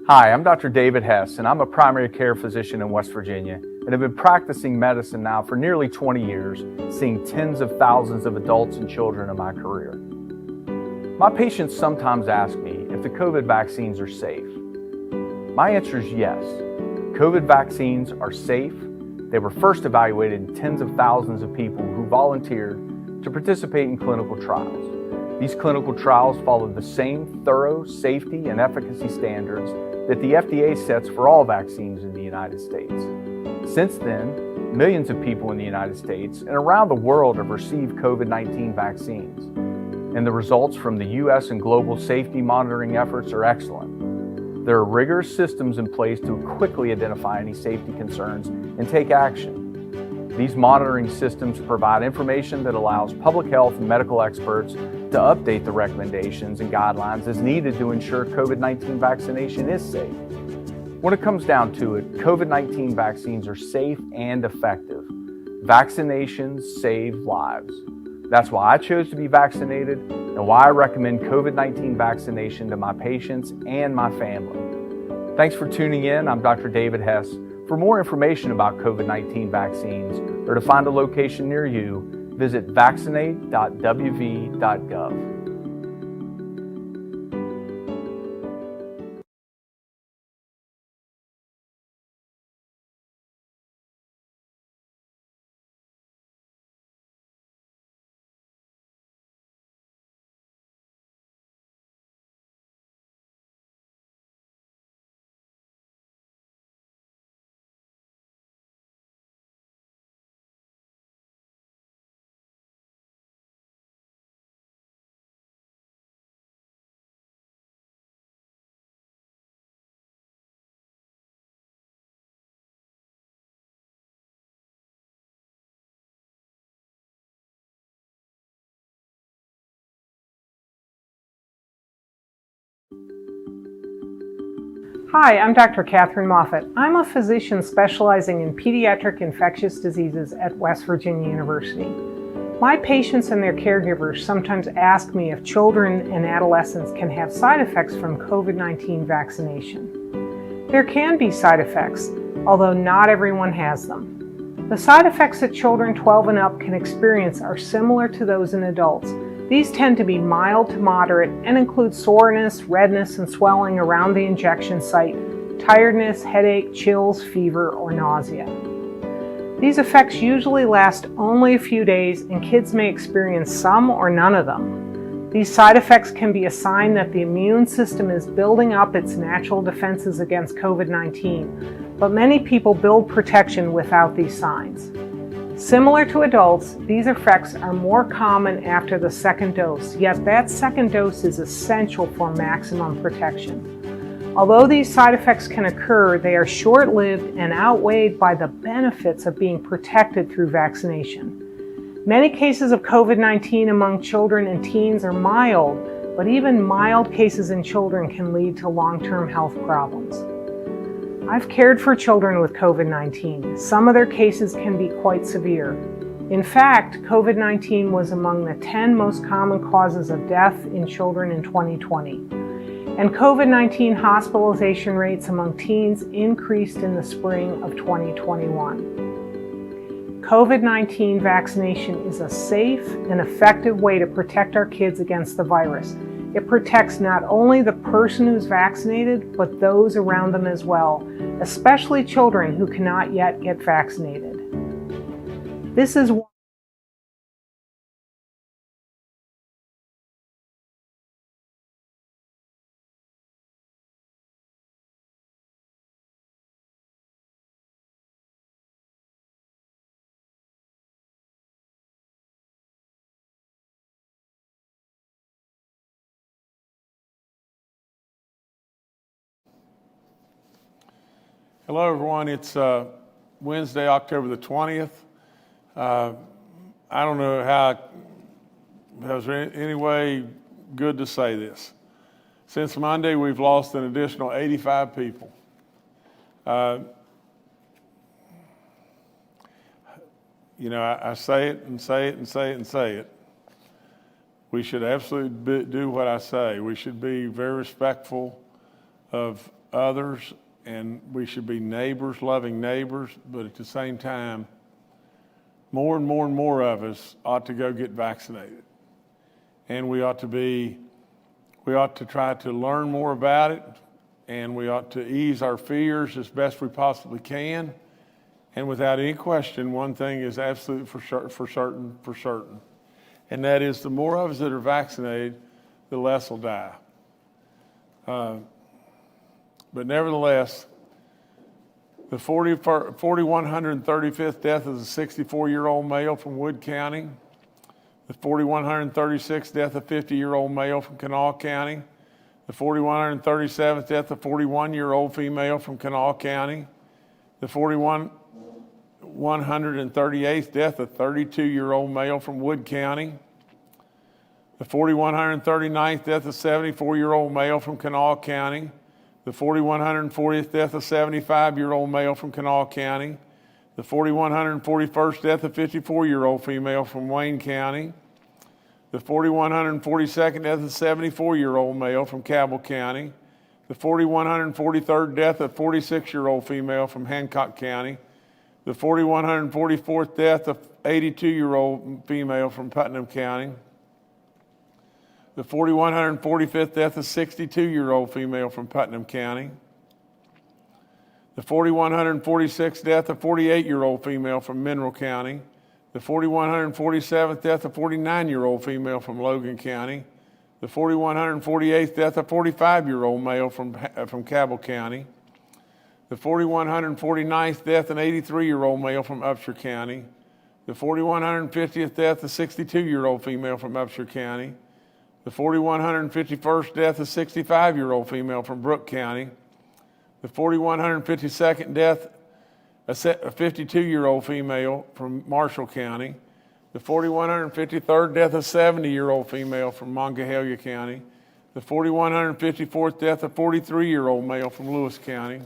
Hi, I'm Dr. David Hess, and I'm a primary care physician in West Virginia, and have been practicing medicine now for nearly 20 years, seeing tens of thousands of adults and children in my career. My patients sometimes ask me if the COVID vaccines are safe. My answer is yes. COVID vaccines are safe. They were first evaluated in tens of thousands of people who volunteered to participate in clinical trials. These clinical trials followed the same thorough safety and efficacy standards that the FDA sets for all vaccines in the United States. Since then, millions of people in the United States and around the world have received COVID-19 vaccines, and the results from the U.S. and global safety monitoring efforts are excellent. There are rigorous systems in place to quickly identify any safety concerns and take action. These monitoring systems provide information that allows public health and medical experts to update the recommendations and guidelines as needed to ensure COVID-19 vaccination is safe. When it comes down to it, COVID-19 vaccines are safe and effective. Vaccinations save lives. That's why I chose to be vaccinated and why I recommend COVID-19 vaccination to my patients and my family. Thanks for tuning in. I'm Dr. David Hess. For more information about COVID-19 vaccines or to find a location near you, visit Vaccinate.wv.gov. Hi, I'm Dr. Catherine Moffat. I'm a physician specializing in pediatric infectious diseases at West Virginia University. My patients and their caregivers sometimes ask me if children and adolescents can have side effects from COVID-19 vaccination. There can be side effects, although not everyone has them. The side effects that children 12 and up can experience are similar to those in adults. These tend to be mild to moderate and include soreness, redness, and swelling around the injection site, tiredness, headache, chills, fever, or nausea. These effects usually last only a few days, and kids may experience some or none of them. These side effects can be a sign that the immune system is building up its natural defenses against COVID-19, but many people build protection without these signs. Similar to adults, these effects are more common after the second dose, yet that second dose is essential for maximum protection. Although these side effects can occur, they are short-lived and outweighed by the benefits of being protected through vaccination. Many cases of COVID-19 among children and teens are mild, but even mild cases in children can lead to long-term health problems. I've cared for children with COVID-19. Some of their cases can be quite severe. In fact, COVID-19 was among the 10 most common causes of death in children in 2020. And COVID-19 hospitalization rates among teens increased in the spring of 2021. COVID-19 vaccination is a safe and effective way to protect our kids against the virus. It protects not only the person who's vaccinated, but those around them as well, especially children who cannot yet get vaccinated. This is Hello, everyone. It's Wednesday, October the 20th. I don't know how, is there any way good to say this? Since Monday, we've lost an additional 85 people. You know, I say it and say it and say it and say it, we should absolutely do what I say. We should be very respectful of others, and we should be neighbors, loving neighbors, but at the same time, more and more and more of us ought to go get vaccinated. And we ought to try to learn more about it, and we ought to ease our fears as best we possibly can. And without any question, one thing is absolute for certain. And that is the more of us that are vaccinated, the less will die. But nevertheless, the 4,135th death is a 64-year-old male from Wood County. The 4,136th death of 50-year-old male from Kanawha County. The 4,137th death of 41-year-old female from Kanawha County. The 4,138th death of 32-year-old male from Wood County. The 4,139th death of 74-year-old male from Kanawha County. The 4,140th death of 75-year-old male from Kanawha County. The 4,141st death of 54-year-old female from Wayne County. The 4,142nd death of 74-year-old male from Cabell County. The 4,143rd death of 46-year-old female from Hancock County. The 4,144th death of 82-year-old female from Putnam County. The 4,145th death of 62-year-old female from Putnam County. The 4,146th death of 48-year-old female from Mineral County. The 4,147th death of 49-year-old female from Logan County. The 4,148th death of 45-year-old male from Cabell County. The 4,149th death of 83-year-old male from Upshur County. The 4,150th death of 62-year-old female from Upshur County. The 4,151st death of 65-year-old female from Brooke County. The 4,152nd death of 52-year-old female from Marshall County. The 4,153rd death of 70-year-old female from Monongahela County. The 4,154th death of 43-year-old male from Lewis County.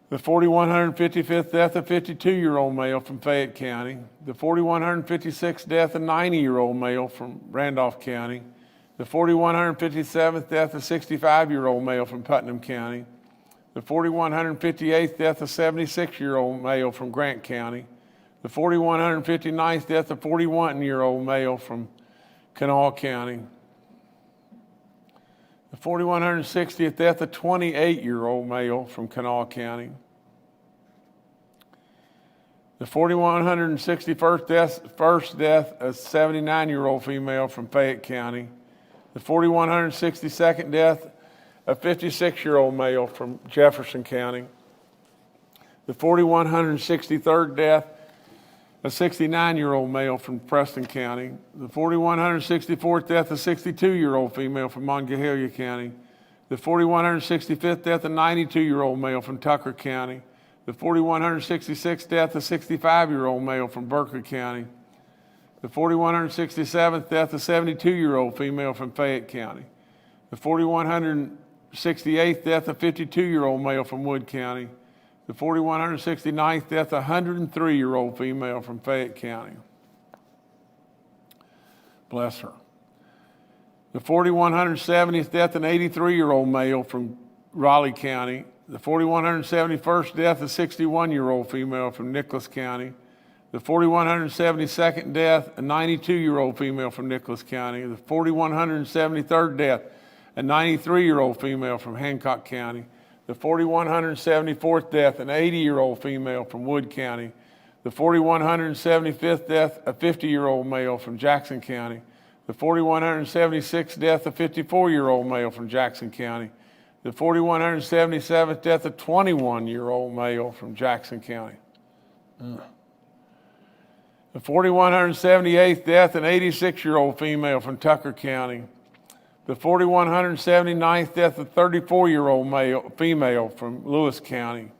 The 4,155th death of 52-year-old male from Fayette County. The 4,156th death of 90-year-old male from Randolph County. The 4,157th death of 65-year-old male from Putnam County. The 4,158th death of 76-year-old male from Grant County. The 4,159th death of 41-year-old male from Kanawha County. The 4,160th death of 28-year-old male from Kanawha County. The 4,161st death of 79-year-old female from Fayette County. The 4,162nd death of 56-year-old male from Jefferson County. The 4,163rd death of 69-year-old male from Preston County. The 4,164th death of 62-year-old female from Monongahela County. The 4,165th death of 92-year-old male from Tucker County. The 4,166th death of 65-year-old male from Berkeley County. The 4,167th death of 72-year-old female from Fayette County. The 4,168th death of 52-year-old male from Wood County. The 4,169th death of 103-year-old female from Fayette County. Bless her. The 4,170th death of an 83-year-old male from Raleigh County. The 4,171st death of 61-year-old female from Nicholas County. The 4,172nd death, a 92-year-old female from Nicholas County. The 4,173rd death, a 93-year-old female from Hancock County. The 4,174th death, an 80-year-old female from Wood County. The 4,175th death, a 50-year-old male from Jackson County. The 4,176th death, a 54-year-old male from Jackson County. The 4,177th death, a 21-year-old male from Jackson County. The 4,178th death, an 86-year-old female from Tucker County. The 4,179th death, a 34-year-old female from Lewis County.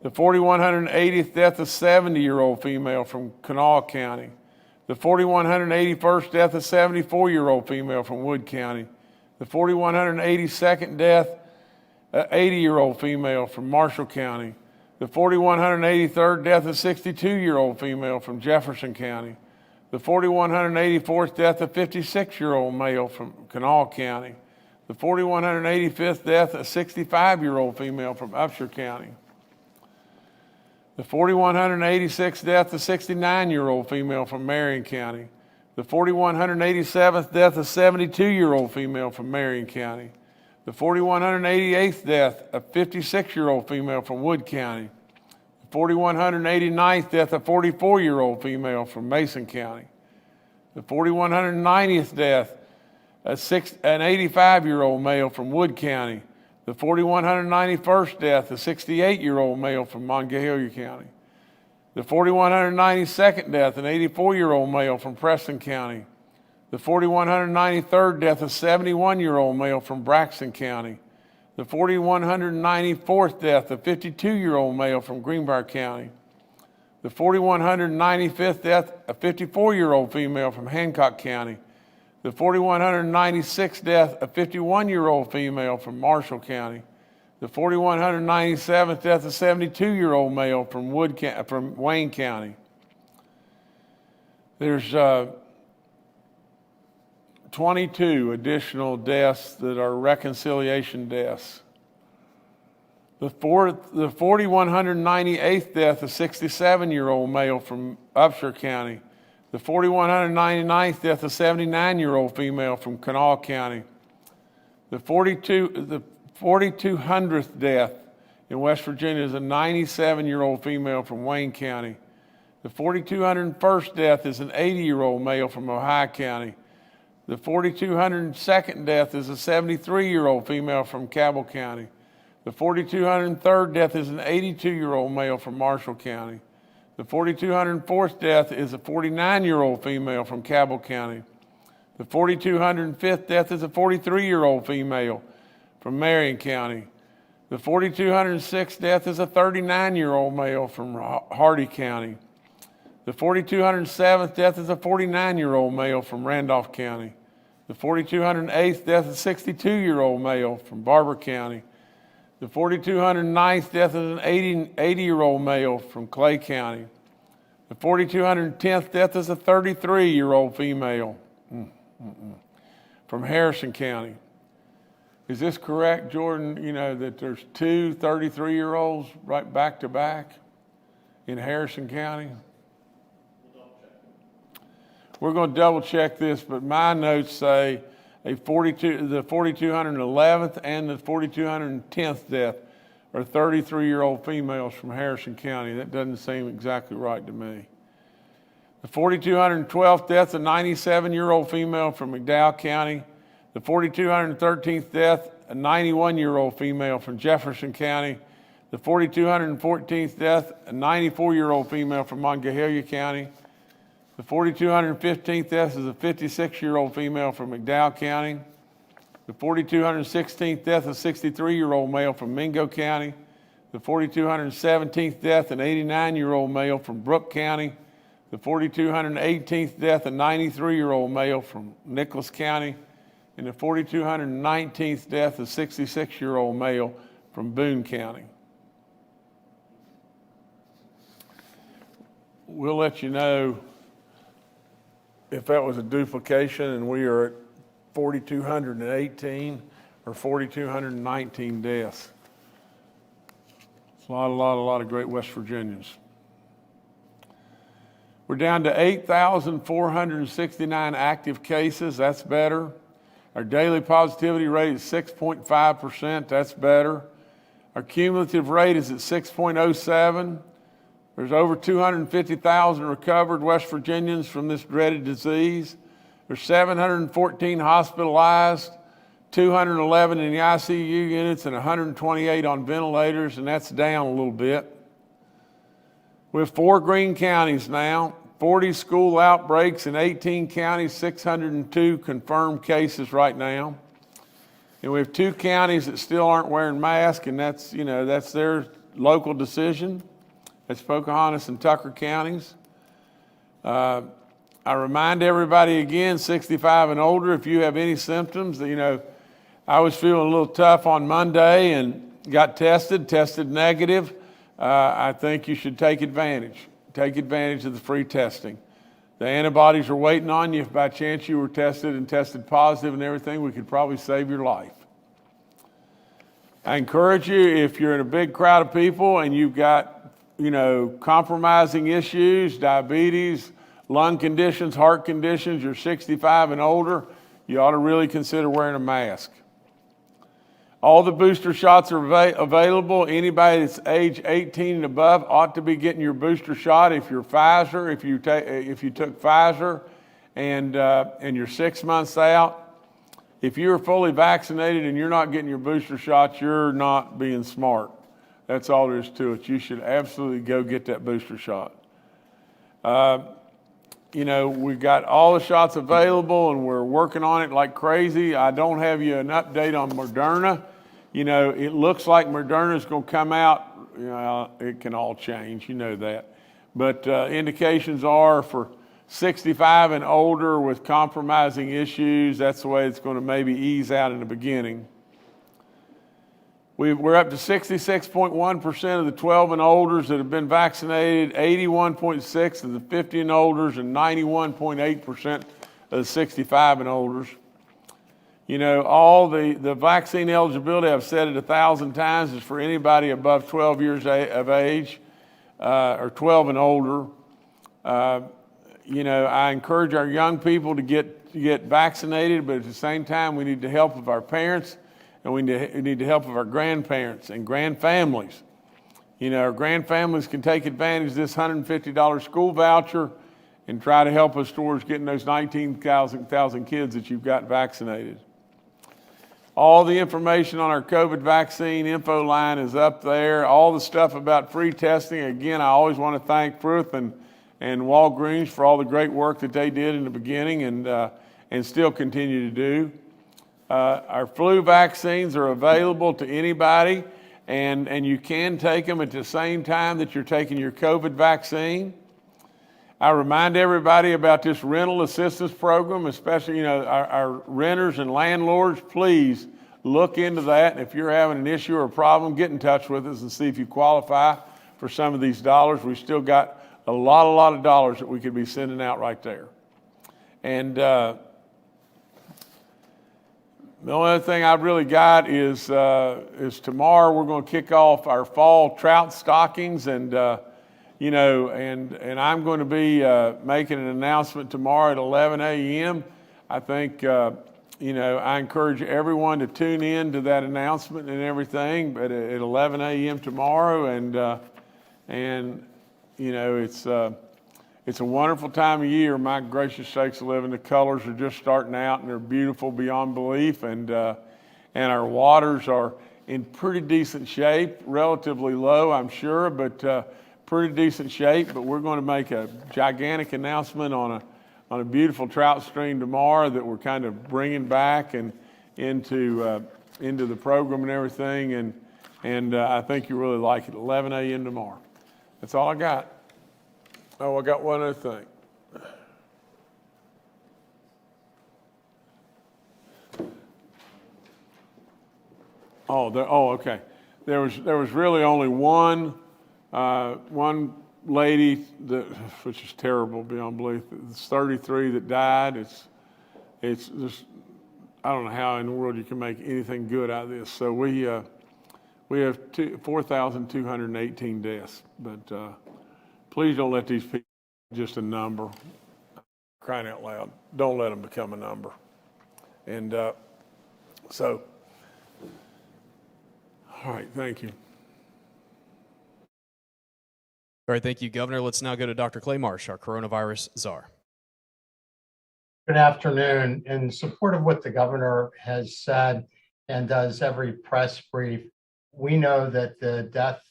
The 4,180th death, a 70-year-old female from Kanawha County. The 4,181st death, a 74-year-old female from Wood County. The 4,182nd death, an 80-year-old female from Marshall County. The 4,183rd death, a 62-year-old female from Jefferson County. The 4,184th death of 56-year-old male from Kanawha County. The 4,185th death of 65-year-old female from Upshur County. The 4,186th death of 69-year-old female from Marion County. The 4,187th death of 72-year-old female from Marion County. The 4,188th death of 56-year-old female from Wood County. The 4,189th death of 44-year-old female from Mason County. The 4,190th death of an 85-year-old male from Wood County. The 4,191st death of 68-year-old male from Monongalia County. The 4,192nd death, an 84-year-old male from Preston County. The 4,193rd death, a 71-year-old male from Braxton County. The 4,194th death, a 52-year-old male from Greenbrier County. The 4,195th death, a 54-year-old female from Hancock County. The 4,196th death, a 51-year-old female from Marshall County. The 4,197th death, a 72-year-old male from Wayne County. There's 22 additional deaths that are reconciliation deaths. The 4,198th death, a 67-year-old male from Upshur County. The 4,199th death, a 79-year-old female from Kanawha County. The 4,200th death in West Virginia is a 97-year-old female from Wayne County. The 4,201st death is an 80-year-old male from Ohio County. The 4,202nd death is a 73-year-old female from Cabell County. The 4,203rd death is an 82-year-old male from Marshall County. The 4,204th death is a 49-year-old female from Cabell County. The 4,205th death is a 43-year-old female from Marion County. The 4,206th death is a 39-year-old male from Hardy County. The 4,207th death is a 49-year-old male from Randolph County. The 4,208th death is a 62-year-old male from Barber County. The 4,209th death is an 80-year-old male from Clay County. The 4,210th death is a 33-year-old female from Harrison County. Is this correct, Jordan? You know, that there's two 33-year-olds right back to back in Harrison County? We're going to double check this, but my notes say the 4,211th and the 4,210th death are 33-year-old females from Harrison County. That doesn't seem exactly right to me. The 4,212th death, a 97-year-old female from McDowell County. The 4,213th death, a 91-year-old female from Jefferson County. The 4,214th death, a 94-year-old female from Monongalia County. The 4,215th death is a 56-year-old female from McDowell County. The 4,216th death, a 63-year-old male from Mingo County. The 4,217th death, an 89-year-old male from Brooke County. The 4,218th death, a 93-year-old male from Nicholas County. And the 4,219th death, a 66-year-old male from Boone County. We'll let you know if that was a duplication and we are at 4,218 or 4,219 deaths. It's a lot of great West Virginians. We're down to 8,469 active cases. That's better. Our daily positivity rate is 6.5%. That's better. Our cumulative rate is at 6.07. There's over 250,000 recovered West Virginians from this dreaded disease. There's 714 hospitalized, 211 in the ICU units, and 128 on ventilators, and that's down a little bit. We have 4 green counties now, 40 school outbreaks in 18 counties, 602 confirmed cases right now. And we have 2 counties that still aren't wearing masks, and that's their local decision. It's Pocahontas and Tucker counties. I remind everybody again, 65 and older, if you have any symptoms, I was feeling a little tough on Monday and got tested negative. I think you should take advantage of the free testing. The antibodies are waiting on you. If by chance you were tested and tested positive and everything, we could probably save your life. I encourage you, if you're in a big crowd of people and you've got, compromising issues, diabetes, lung conditions, heart conditions, you're 65 and older, you ought to really consider wearing a mask. All the booster shots are available. Anybody that's age 18 and above ought to be getting your booster shot. If you're Pfizer, if you took Pfizer and you're 6 months out, if you're fully vaccinated and you're not getting your booster shots, you're not being smart. That's all there is to it. You should absolutely go get that booster shot. We've got all the shots available and we're working on it like crazy. I don't have you an update on Moderna. It looks like Moderna is going to come out. It can all change, that. But indications are for 65 and older with compromising issues, that's the way it's going to maybe ease out in the beginning. We're up to 66.1% of the 12 and olders that have been vaccinated, 81.6% of the 50 and olders, and 91.8% of the 65 and olders. All the vaccine eligibility, I've said it 1,000 times, is for anybody above 12 years of age or 12 and older. I encourage our young people to get vaccinated, but at the same time, we need the help of our parents, and we need the help of our grandparents and grandfamilies. Our grandfamilies can take advantage of this $150 school voucher and try to help us towards getting those 19,000 kids that you've got vaccinated. All the information on our COVID vaccine info line is up there. All the stuff about free testing. Again, I always want to thank Fruth and Walgreens for all the great work that they did in the beginning and still continue to do. Our flu vaccines are available to anybody, and you can take them at the same time that you're taking your COVID vaccine. I remind everybody about this rental assistance program, especially, our renters and landlords. Please look into that. And if you're having an issue or a problem, get in touch with us and see if you qualify for some of these dollars. We've still got a lot of dollars that we could be sending out right there. And the only other thing I've really got is tomorrow we're going to kick off our fall trout stockings, and I'm going to be making an announcement tomorrow at 11 a.m. I think, I encourage everyone to tune in to that announcement and everything, but at 11 a.m. tomorrow, it's a wonderful time of year. My gracious sakes, living. The colors are just starting out, and they're beautiful beyond belief, and our waters are in pretty decent shape, relatively low, I'm sure, but pretty decent shape. But we're going to make a gigantic announcement on a beautiful trout stream tomorrow that we're kind of bringing back and into the program and everything, and I think you really like it. 11 a.m. tomorrow. That's all I got. Oh, I got one other thing. Okay. There was really only one lady which is terrible beyond belief. It's 33 that died. It's just, I don't know how in the world you can make anything good out of this. So we have 4,218 deaths, but please don't let these people just a number. Crying out loud, don't let them become a number. And all right, thank you. All right, thank you, Governor. Let's now go to Dr. Clay Marsh, our coronavirus czar. Good afternoon. In support of what the governor has said and does every press brief, we know that the death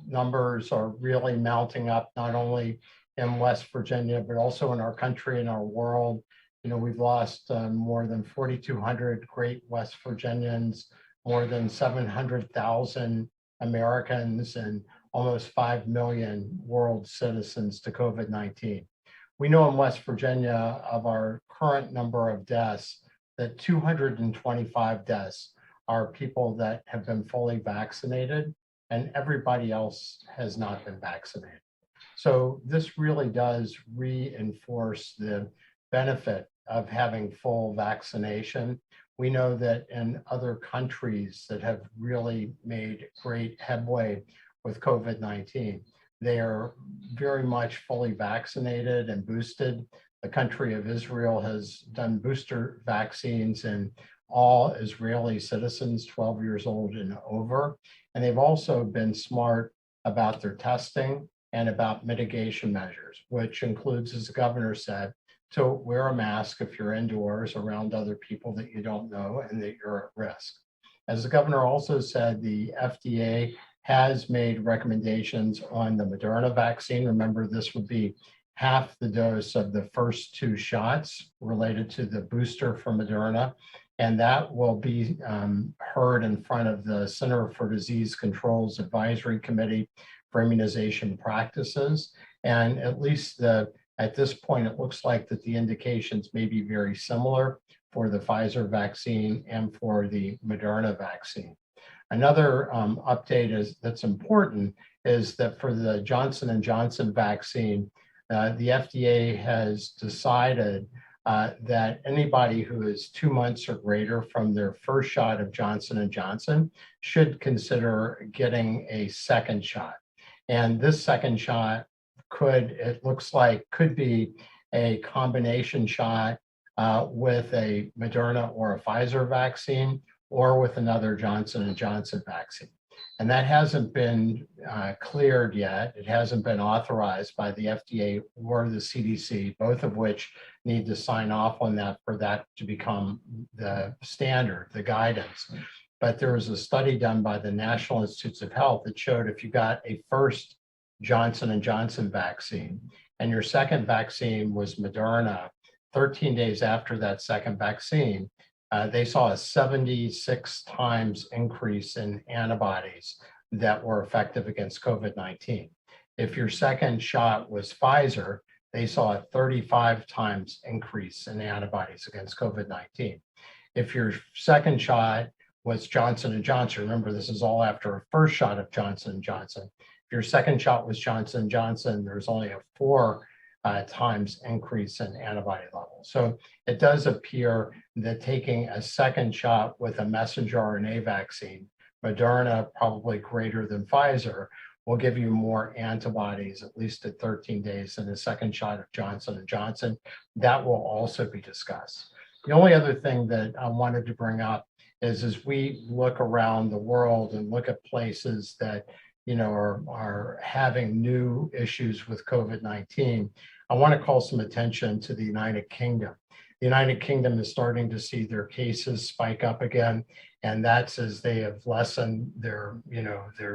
numbers are really mounting up, not only in West Virginia, but also in our country and our world. We've lost more than 4,200 great West Virginians, more than 700,000 Americans, and almost 5 million world citizens to COVID-19. We know in West Virginia, of our current number of deaths, that 225 deaths are people that have been fully vaccinated, and everybody else has not been vaccinated. So this really does reinforce the benefit of having full vaccination. We know that in other countries that have really made great headway with COVID-19, they are very much fully vaccinated and boosted. The country of Israel has done booster vaccines in all Israeli citizens 12 years old and over. And they've also been smart about their testing and about mitigation measures, which includes, as the governor said, to wear a mask if you're indoors around other people that you don't know and that you're at risk. As the governor also said, the FDA has made recommendations on the Moderna vaccine. Remember, this would be half the dose of the first 2 shots related to the booster for Moderna. And that will be heard in front of the Center for Disease Control's Advisory Committee for Immunization Practices. And at least at this point, it looks like that the indications may be very similar for the Pfizer vaccine and for the Moderna vaccine. Another update that's important is that for the Johnson & Johnson vaccine, the FDA has decided that anybody who is 2 months or greater from their first shot of Johnson & Johnson should consider getting a second shot. And this second shot it looks like, could be a combination shot with a Moderna or a Pfizer vaccine or with another Johnson & Johnson vaccine. And that hasn't been cleared yet. It hasn't been authorized by the FDA or the CDC, both of which need to sign off on that for that to become the standard, the guidance. But there was a study done by the National Institutes of Health that showed if you got a first Johnson & Johnson vaccine and your second vaccine was Moderna, 13 days after that second vaccine, they saw a 76 times increase in antibodies that were effective against COVID-19. If your second shot was Pfizer, they saw a 35 times increase in antibodies against COVID-19. If your second shot was Johnson & Johnson, remember this is all after a first shot of Johnson & Johnson. If your second shot was Johnson & Johnson, there's only a 4 times increase in antibody levels. So it does appear that taking a second shot with a messenger RNA vaccine, Moderna probably greater than Pfizer, will give you more antibodies, at least at 13 days, than a second shot of Johnson & Johnson. That will also be discussed. The only other thing that I wanted to bring up is as we look around the world and look at places that are having new issues with COVID-19, I want to call some attention to the United Kingdom. The United Kingdom is starting to see their cases spike up again, and that's as they have lessened their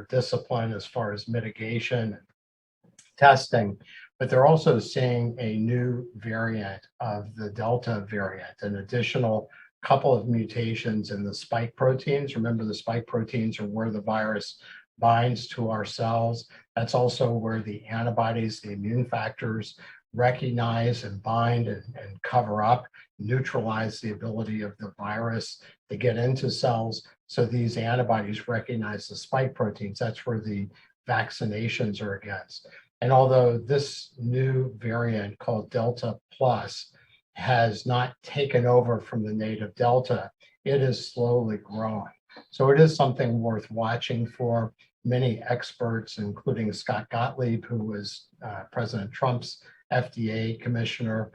discipline as far as mitigation and testing. But they're also seeing a new variant of the Delta variant, an additional couple of mutations in the spike proteins. Remember, the spike proteins are where the virus binds to our cells. That's also where the antibodies, the immune factors, recognize and bind and cover up, neutralize the ability of the virus to get into cells. So these antibodies recognize the spike proteins. That's where the vaccinations are against. And although this new variant called Delta Plus has not taken over from the native Delta, it is slowly growing. So it is something worth watching for. Many experts, including Scott Gottlieb, who was President Trump's FDA commissioner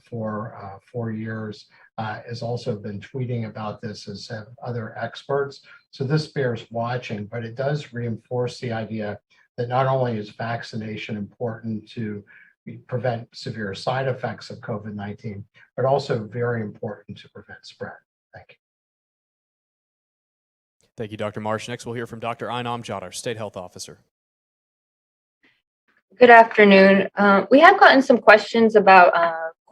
for 4 years, has also been tweeting about this, as have other experts. So this bears watching, but it does reinforce the idea that not only is vaccination important to prevent severe side effects of COVID-19, but also very important to prevent spread. Thank you. Thank you, Dr. Marsh. Next, we'll hear from Dr. Ainam Jad, our State Health Officer. Good afternoon. We have gotten some questions about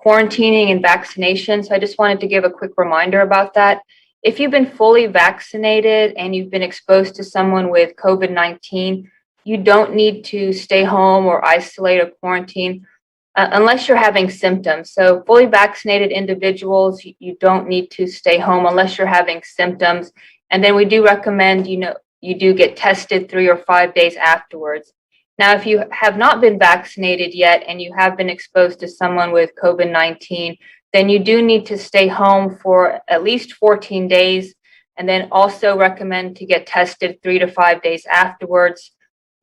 quarantining and vaccination, so I just wanted to give a quick reminder about that. If you've been fully vaccinated and you've been exposed to someone with COVID-19, you don't need to stay home or isolate or quarantine unless you're having symptoms. So fully vaccinated individuals, you don't need to stay home unless you're having symptoms. And then we do recommend, you do get tested 3 or 5 days afterwards. Now, if you have not been vaccinated yet and you have been exposed to someone with COVID-19, then you do need to stay home for at least 14 days, and then also recommend to get tested 3 to 5 days afterwards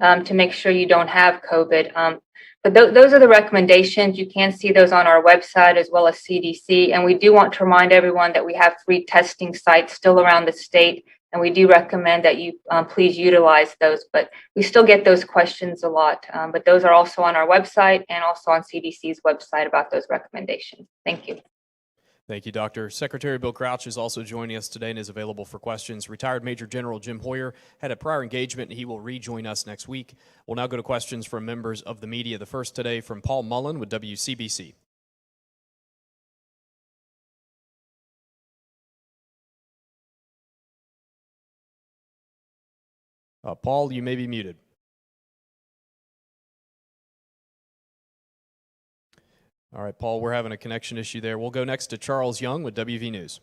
to make sure you don't have COVID. But those are the recommendations. You can see those on our website as well as CDC. And we do want to remind everyone that we have free testing sites still around the state. And we do recommend that you please utilize those. But we still get those questions a lot. But those are also on our website and also on CDC's website about those recommendations. Thank you. Thank you, Doctor. Secretary Bill Crouch is also joining us today and is available for questions. Retired Major General Jim Hoyer had a prior engagement, and he will rejoin us next week. We'll now go to questions from members of the media. The first today from Paul Mullen with WCBC. Paul, you may be muted. All right, Paul, we're having a connection issue there. We'll go next to Charles Young with WV News.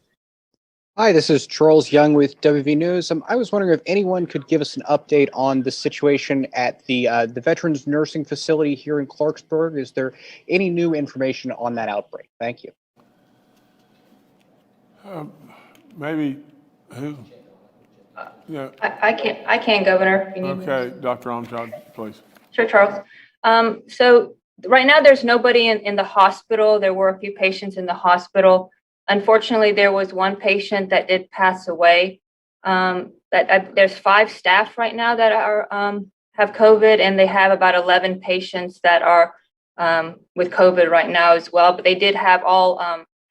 Hi, this is Charles Young with WV News. I was wondering if anyone could give us an update on the situation at the Veterans Nursing Facility here in Clarksburg. Is there any new information on that outbreak? Thank you. Maybe who? Yeah. I can, Governor. If you need me. Okay, Dr. Amjad, please. Sure, Charles. So right now, there's nobody in the hospital. There were a few patients in the hospital. Unfortunately, there was one patient that did pass away. There's 5 staff right now that are have COVID, and they have about 11 patients that are with COVID right now as well. But they did have all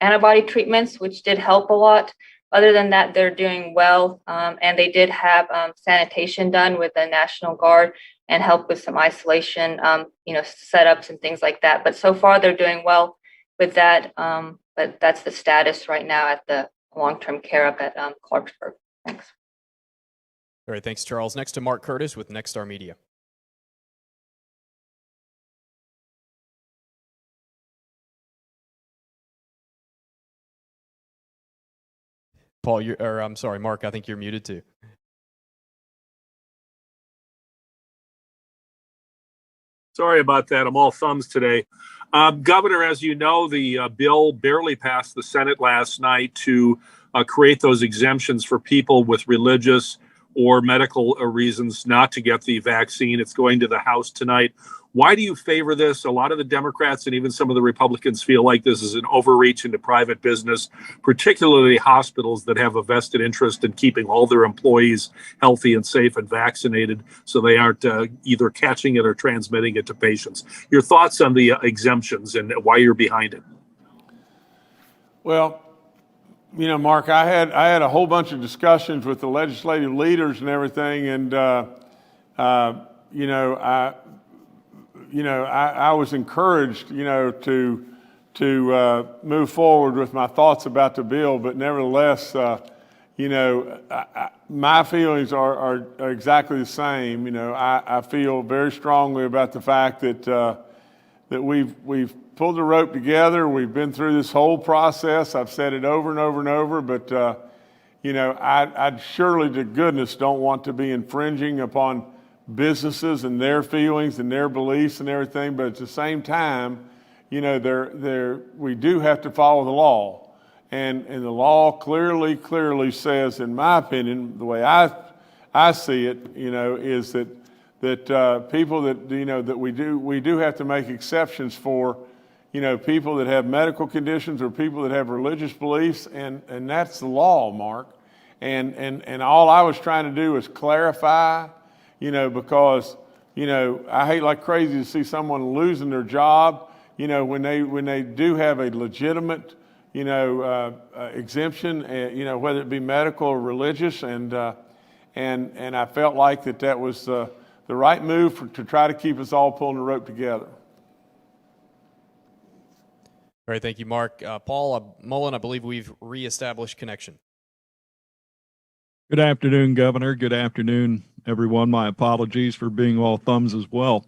antibody treatments, which did help a lot. Other than that, they're doing well, and they did have sanitation done with the National Guard and help with some isolation, setups and things like that. But so far, they're doing well with that. But that's the status right now at the long-term care up at Clarksburg. Thanks. All right, thanks, Charles. Next to Mark Curtis with Nexstar Media. Paul, I'm sorry, Mark, I think you're muted too. Sorry about that. I'm all thumbs today. Governor, as you know, the bill barely passed the Senate last night to create those exemptions for people with religious or medical reasons not to get the vaccine. It's going to the House tonight. Why do you favor this? A lot of the Democrats and even some of the Republicans feel like this is an overreach into private business, particularly hospitals that have a vested interest in keeping all their employees healthy and safe and vaccinated so they aren't either catching it or transmitting it to patients. Your thoughts on the exemptions and why you're behind it? Well, Mark, I had a whole bunch of discussions with the legislative leaders and everything, and I was encouraged, to move forward with my thoughts about the bill. But nevertheless, my feelings are exactly the same. I feel very strongly about the fact that we've pulled the rope together. We've been through this whole process. I've said it over and over and over. But I surely to goodness don't want to be infringing upon businesses and their feelings and their beliefs and everything, but at the same time, we do have to follow the law, and the law clearly says, in my opinion, the way I see it, is that people that that we do have to make exceptions for, people that have medical conditions or people that have religious beliefs, and that's the law, Mark, and all I was trying to do is clarify. Because, I hate like crazy to see someone losing their job, when they do have a legitimate, exemption, whether it be medical or religious. And I felt like that was the right move to try to keep us all pulling the rope together. All right, thank you, Mark. Paul Mullen, I believe we've reestablished connection. Good afternoon, Governor. Good afternoon, everyone. My apologies for being all thumbs as well.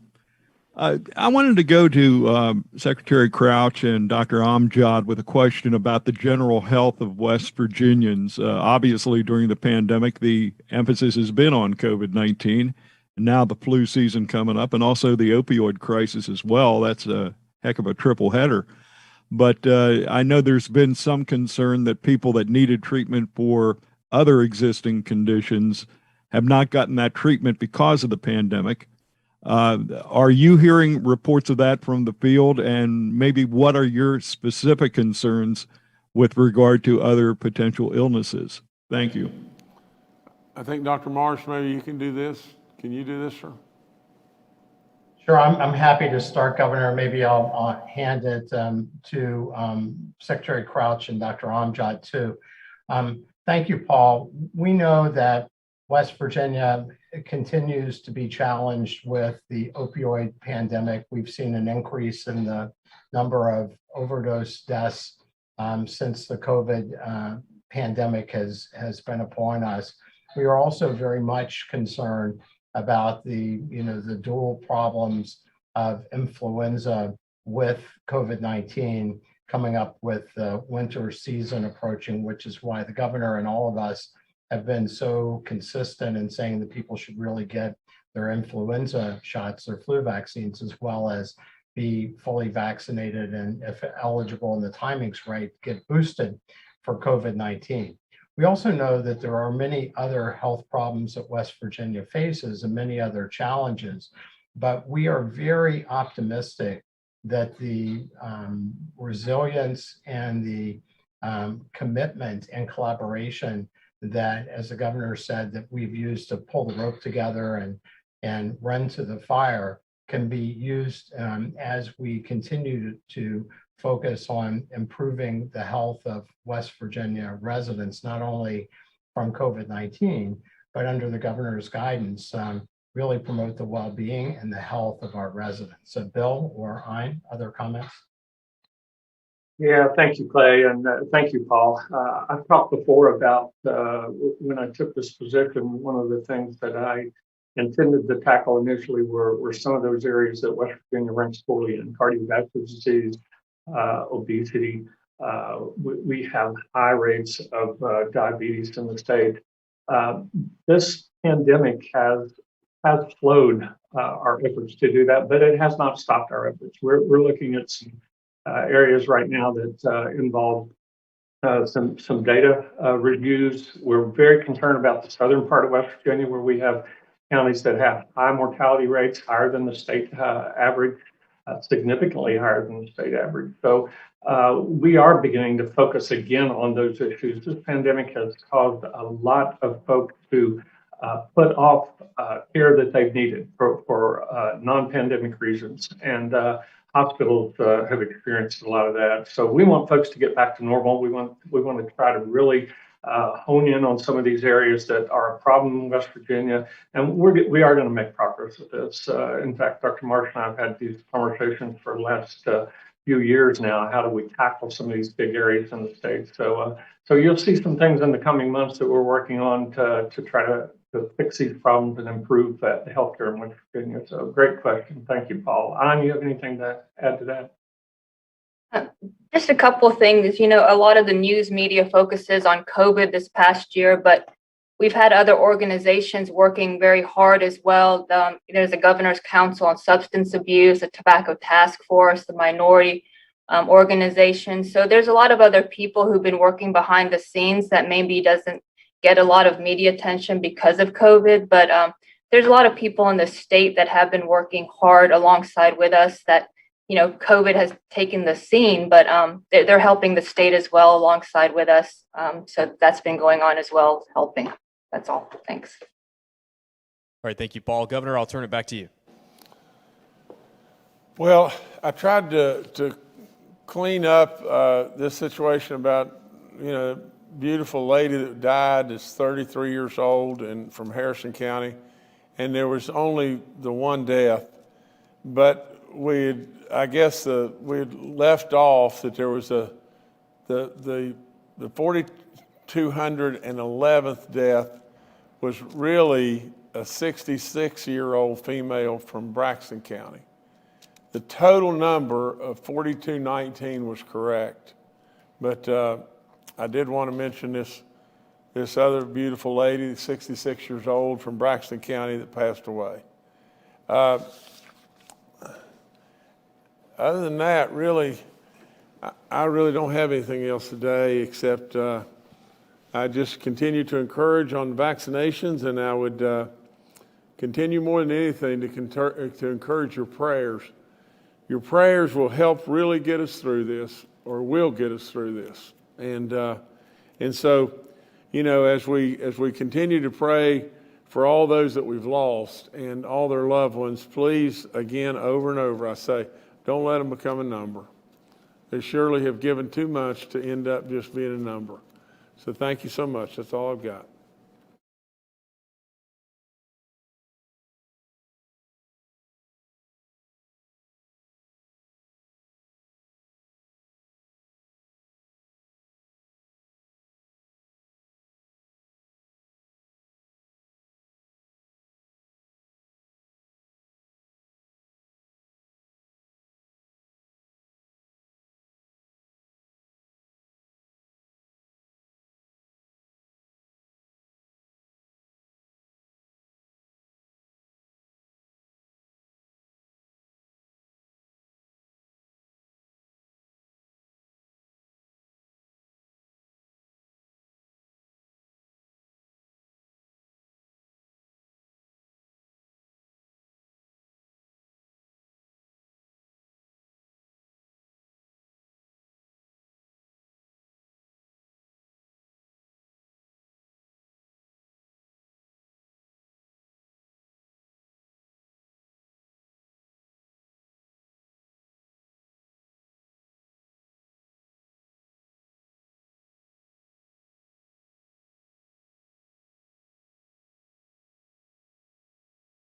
I wanted to go to Secretary Crouch and Dr. Amjad with a question about the general health of West Virginians. Obviously, during the pandemic, the emphasis has been on COVID-19, and now the flu season coming up, and also the opioid crisis as well. That's a heck of a triple header. But I know there's been some concern that people that needed treatment for other existing conditions have not gotten that treatment because of the pandemic. Are you hearing reports of that from the field? And maybe what are your specific concerns with regard to other potential illnesses? Thank you. I think Dr. Marsh, maybe you can do this. Can you do this, sir? Sure, I'm happy to start, Governor. Maybe I'll hand it to Secretary Crouch and Dr. Amjad too. Thank you, Paul. We know that West Virginia continues to be challenged with the opioid pandemic. We've seen an increase in the number of overdose deaths since the COVID pandemic has been upon us. We are also very much concerned about the dual problems of influenza with COVID-19 coming up with the winter season approaching, which is why the governor and all of us have been so consistent in saying that people should really get their influenza shots, their flu vaccines, as well as be fully vaccinated and, if eligible and the timing's right, get boosted for COVID-19. We also know that there are many other health problems that West Virginia faces and many other challenges, but we are very optimistic that the resilience and the commitment and collaboration that, as the governor said, that we've used to pull the rope together and run to the fire can be used as we continue to focus on improving the health of West Virginia residents, not only from COVID-19, but under the governor's guidance, really promote the well-being and the health of our residents. So Bill or Ein, other comments? Yeah, thank you, Clay, and thank you, Paul. I've talked before about when I took this position, one of the things that I intended to tackle initially were some of those areas that West Virginia ranks poorly in: cardiovascular disease, obesity. We have high rates of diabetes in the state. This pandemic has slowed our efforts to do that, but it has not stopped our efforts. We're looking at some areas right now that involve some data reviews. We're very concerned about the southern part of West Virginia, where we have counties that have high mortality rates, higher than the state average, significantly higher than the state average. So we are beginning to focus again on those issues. This pandemic has caused a lot of folks to put off care that they've needed for non-pandemic reasons. And hospitals have experienced a lot of that. So we want folks to get back to normal. We want to try to really hone in on some of these areas that are a problem in West Virginia, and we are going to make progress with this. In fact, Dr. Marsh and I have had these conversations for the last few years now. How do we tackle some of these big areas in the state? So you'll see some things in the coming months that we're working on to try to fix these problems and improve the healthcare in West Virginia. So great question. Thank you, Paul. Ann, you have anything to add to that? Just a couple of things. A lot of the news media focuses on COVID this past year, but we've had other organizations working very hard as well. There's a Governor's Council on Substance Abuse, a Tobacco Task Force, the minority organizations. So there's a lot of other people who've been working behind the scenes that maybe doesn't get a lot of media attention because of COVID, but there's a lot of people in the state that have been working hard alongside with us that COVID has taken the scene, but they're helping the state as well alongside with us. So that's been going on as well, helping. That's all. Thanks. All right. Thank you, Paul. Governor, I'll turn it back to you. Well, I tried to clean up this situation about, beautiful lady that died is 33 years old and from Harrison County, and there was only the one death, but we had left off that there was the 4,211th death was really a 66-year-old female from Braxton County. The total number of 4,219 was correct, but I did want to mention this this other beautiful lady, 66 years old from Braxton County, that passed away. Other than that, really, I really don't have anything else today except I just continue to encourage on vaccinations, and I would continue more than anything to encourage your prayers. Your prayers will help really get us through this, or will get us through this. And so, you know, as we continue to pray for all those that we've lost and all their loved ones, please, again, over and over, I say, don't let them become a number. They surely have given too much to end up just being a number. So thank you so much. That's all I've got.